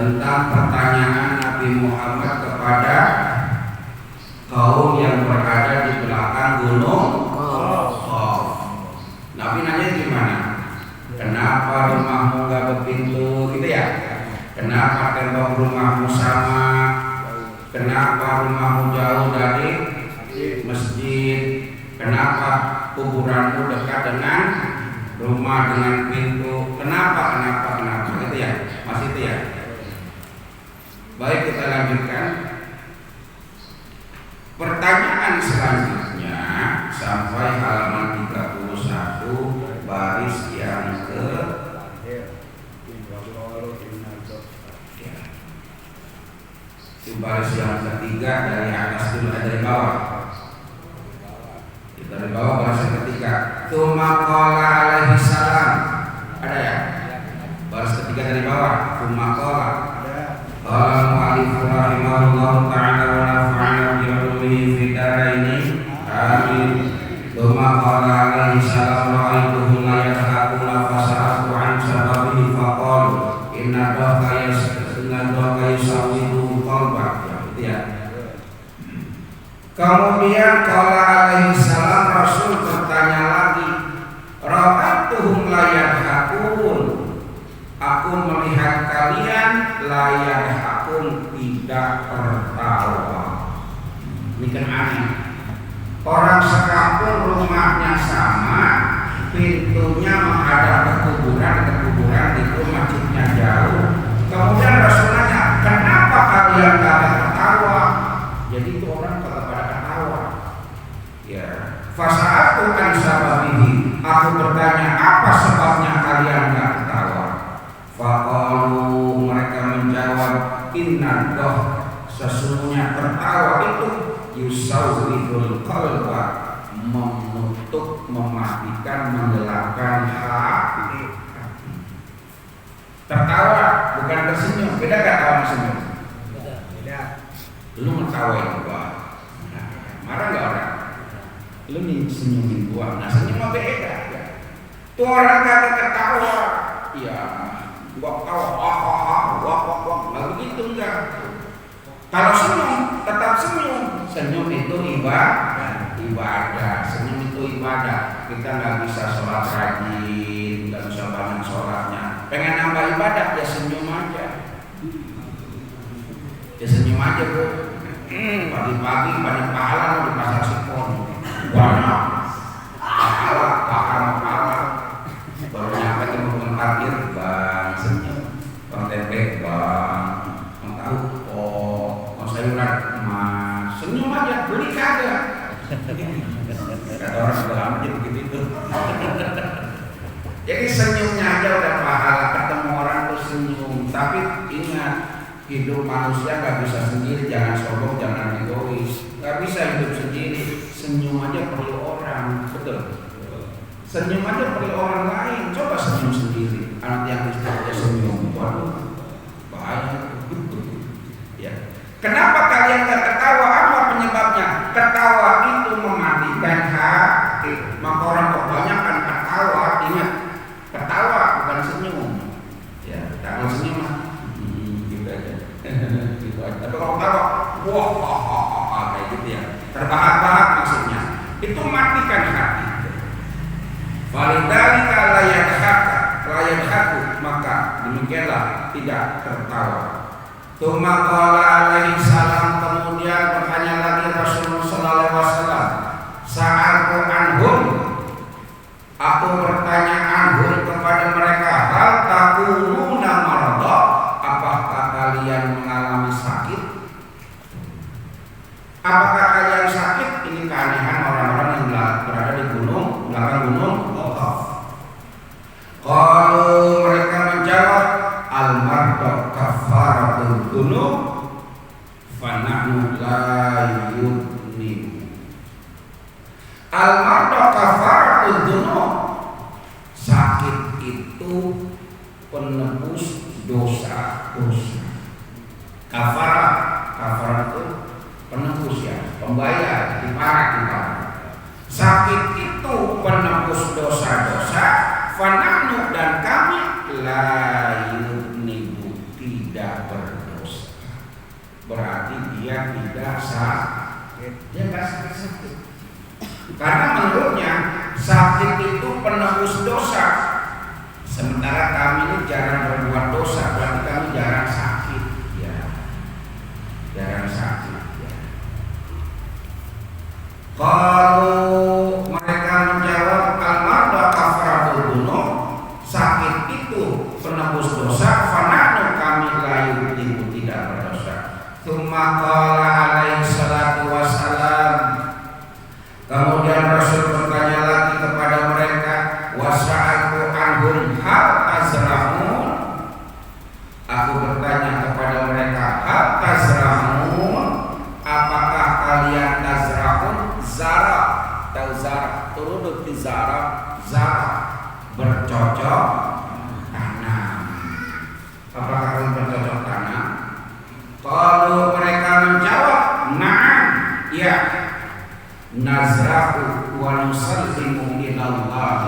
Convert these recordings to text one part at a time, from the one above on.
tentang pertanyaan Nabi Muhammad kepada kaum yang berada di belakang gunung Qaf. Nabi nanya gimana? Kenapa rumahmu gak berpintu gitu ya? Kenapa tembok rumahmu sama? Kenapa rumahmu jauh dari masjid? Kenapa kuburanmu dekat dengan rumah dengan pintu? Kenapa gitu ya? Masih itu ya? Baik, kita lanjutkan. Pertanyaan selanjutnya sampai halaman 31 baris yang ke baris yang ketiga dari atas dulu, dari bawah. Dari bawah baris yang ketiga. Tsumma qala alaihi salam. Ada ya? Baris ketiga dari bawah. Tsumma qala. Qala mu'allif rahimahullahu ta'ala wa nafa'ana bi ulumi fi daraini. Amin. Tsumma qala alaihi salam ra'aituhum la yadhakuna fasa'atu an sababihi faqalu inna dhaqa yusawidu qalbak. Ya. Kemudian qala alaihi salam, Rasul bertanya lagi, ra'aituhum la yadhakun. Aku melihat kalian la yadhakun, tidak tertawa. Ini kan aneh. Orang sekampung rumahnya sama, pintunya menghadap ke kuburan itu masjidnya jauh. Kemudian Rasul nanya, kenapa kalian gak tertawa? Jadi itu orang kata pada ketawa. Ya, fasa'atu an sababihi. Aku bertanya, apa sebabnya kalian gak tertawa? Faqalu, mereka menjawab, inna doh, sesungguhnya tertawa itu yusawwidul qalba, menutup, mematikan, menggelapkan hati. Tertawa bukan tersenyum, beda gak tawa senyum? Beda. Lu ngetawain gua, marah gak orang? Lu nih senyumin gua, nah senyum mah beda ya. Tuh orang kagak ketawa, ya gua ketawa, wah, nggak begitu enggak. Kalau senyum, tetap senyum. Senyum itu ibadah. Senyum itu ibadah. Kita nggak bisa sholat rajin, nggak bisa banyak sholatnya. Pengen nambah ibadah, ya senyum aja. Ya senyum aja bro. Pagi-pagi banyak pahala di pasar Sikon. Banyak pahala. Baru nyampe ke rumah parkir, bang senyum. Bang tempe, bang. Bang tahu, bang sayuran, mas senyum aja, beli kagak. Kata orang berlama jadi begitu. Jadi senyumnya aja udah pahala, ketemu orang tuh senyum. Tapi ingat, hidup manusia gak bisa sendiri, jangan sombong, jangan egois. Gak bisa hidup sendiri, senyum aja perlu orang, betul. Senyum aja perlu orang lain, coba senyum sendiri. Anak yang istrinya senyum, waduh, bahaya. Ya. Kenapa kalian gak ketawa? Apa penyebabnya? Ketawa itu mematikan hati. Maka orang kebanyakan ketawa, ingat, ketawa bukan senyum. Ya, kalau senyum gitu aja. Gitu aja. Tapi kalau ketawa, wah, kayak gitu ya. Terbahak-bahak maksudnya. Itu matikan hati. Walidhalika la yadhaku, maka demikianlah tidak tertawa. Tsumma qala alaihi salam, kemudian bertanya lagi Rasulullah sallallahu alaihi wasallam, sa'altu anhum, aku bertanya anhum kepada mereka, hal takununa marada, apakah kalian mengalami sakit? Apakah kalian sakit? Ini keanehan orang-orang yang berada di gunung, belakang gunung Qaf. Kalau mereka menjawab, al-marda kafaratul dzunub fa nahnu la yudnim. Al-marda kafaratul dzunub, sakit itu penebus dosa-dosa. Kafarah itu penebus ya, pembayar, kiparat. Sakit itu penebus dosa-dosa. Fanahnu, dan kami la yudnibu, tidak penebus dosa. Sementara kami ini jarang berbuat dosa, berarti kami jarang sakit, ya. Jarang sakit, ya. Kalau mereka menjawab al-marda kafaratul dzunub, sakit itu penebus dosa, fanahnu kami layu tidak berdosa. Tsumma qala alaihi salatu wassalam, kemudian Rasul bertanya lagi kepada mereka, wasa'altu anhum hal tazramun, aku bertanya kepada mereka, hal tazramun, apakah kalian tazramun? Zara, tahu zara, turut di zara, bercocok tanam. Apakah kalian bercocok tanam? Kalau mereka menjawab, na'am, ya. Nazrahu wa nusallimu ilallah,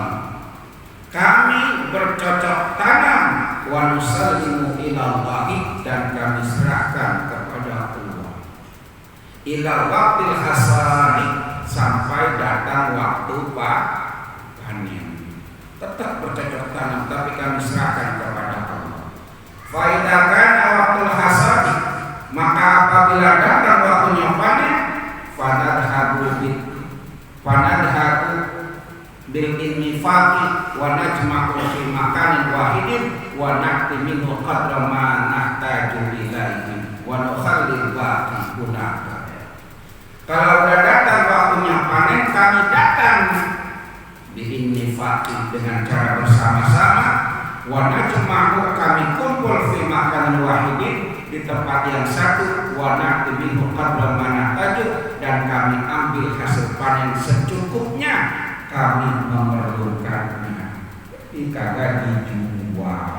kami bercocok tanam, wa nusallimu ilallah, dan kami serahkan kepada Allah. Ila waqtil hasadi, sampai datang waktu panen. Tetap bercocok tanam, tapi kami serahkan kepada Allah. Fa idza kana waqtul hasadi, maka apabila datang waktunya panen, fanadhabu bil infaqi wa najma'u fi makanin wahidin wa na'ti minhu qadra ma nahtaju ilaihi wa nukhallil baqi hunaka. Kalau sudah datang waktunya panen, kami datang bi infaqi dengan cara bersama-sama, wa najma'u kami kumpul fi makanin wahidin di tempat yang satu, wa na'ti minhu qadra ma nahtaju, dan kami ambil hasil panen secukupnya, kami memerlukannya. Ini kagak dijual.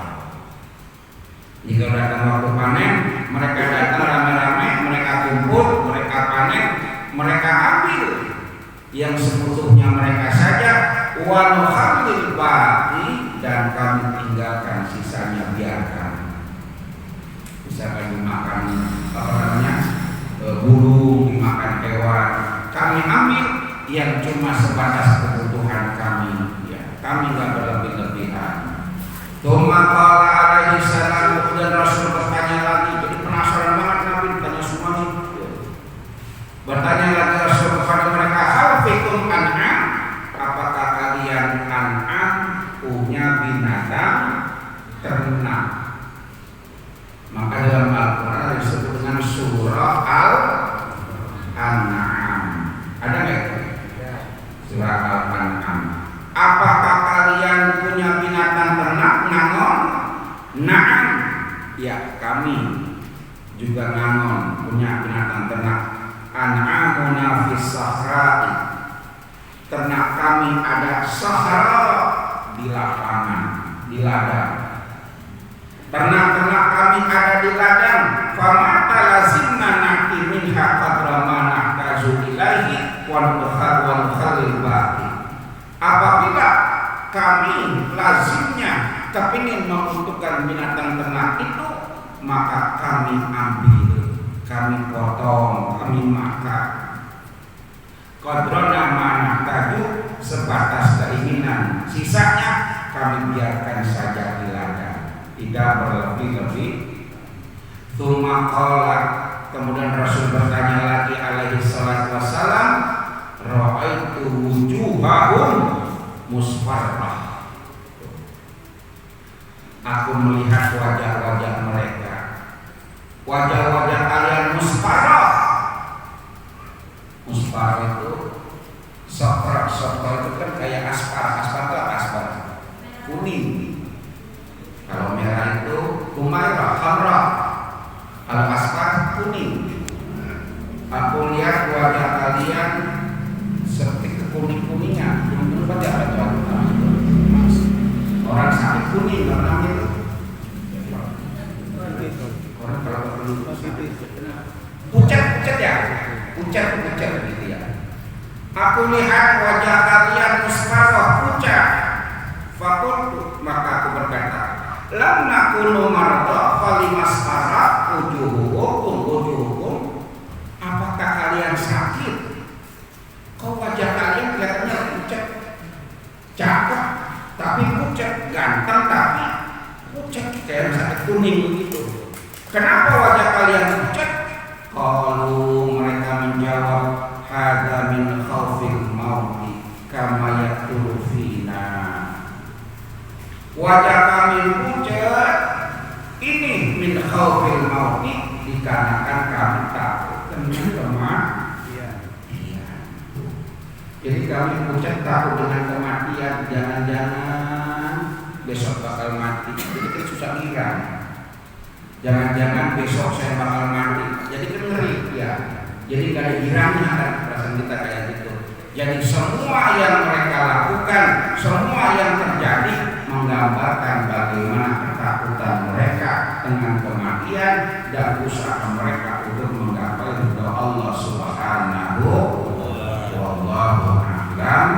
Jika datang waktu panen, mereka datang rame-rame, mereka kumpul, mereka panen, mereka ambil yang seutuhnya mereka saja, wa nukhallil baqi, dan kami tinggalkan sisanya, biarkan. Misalkan dimakan burung, dimakan hewan, kami ambil yang cuma sebatas kebutuhan kami, ya. Kami nggak berlebih-lebihan. Tsumma qala alaihi salam, dan Rasul bertanya lagi, jadi penasaran banget Nabi bertanya semuanya. Bertanya lagi Rasul kepada mereka, hal fikum an'am, apakah kalian an'am, punya binatang ternak? Maka dalam Al-Quran disebut dengan surah Al-An'am. Ada nggak itu? Surah Al-An'am. Apakah kalian punya binatang ternak? Ngangon? Na'am. Ya, kami juga ngangon, punya binatang ternak. An'amuna fis sahra'i, ternak kami ada sahra, di lapangan, di ladang. Ternak-ternak kami ada di ladang. Famata lazimna na'ti minha qadra ma nahtaju ilaihi wa nukhallil baqi. Apabila kami lazimnya kepingin membutuhkan binatang ternak itu, maka kami ambil, kami potong, kami makan. Qadrona ma nahtaju, sebatas keinginan, sisanya kami biarkan saja di ladang, tidak berlebih-lebih. Tsumma qala, kemudian Rasul bertanya lagi alaihi salatu wassalam, ra'aitu wujuhahum musfarrah, aku melihat wajah-wajah mereka, wajah-wajah kalian musfarrah. Musfarrah itu sofra itu kan kayak aspar itu aspar kuning. Kalau merah itu kumairah, hamra. Kalau aspar kuning. Aku lihat wajah kalian seperti kekuning-kuningan. Kuning baca apa orang sakit kuning namanya itu. Orang kalau perlu pucat ya, pucat gitu ya. Aku lihat wajah kalian musfarrah, pucat. Fakultu, maka aku berkata, lam nakunu marda falimasfarrah wujuhukum. Apakah kalian sakit? Kok wajah kalian kelihatannya pucat, cakep? tapi pucat, ganteng tapi pucat kayak sakit kuning begitu. Kenapa wajah kalian pucat? Kalau mereka menjawab, hada min khaufil mauti kama yaqulu fina. Wajah kami pucat ini min khaufil mauti dikarenakan kami takut dengan kematian. Iya. Jadi kami pucat takut dengan kematian. Jangan-jangan besok bakal mati. Jadi kita susah ngira. Jangan-jangan besok saya bakal mati. Jadi kan ngeri ya. Jadi kayak girangnya kan perasaan kita kayak gitu. Jadi semua yang mereka lakukan, semua yang terjadi menggambarkan bagaimana ketakutan mereka dengan kematian dan usaha mereka untuk menggapai ridha Allah Subhanahu wa ta'ala. Wallahu a'lam.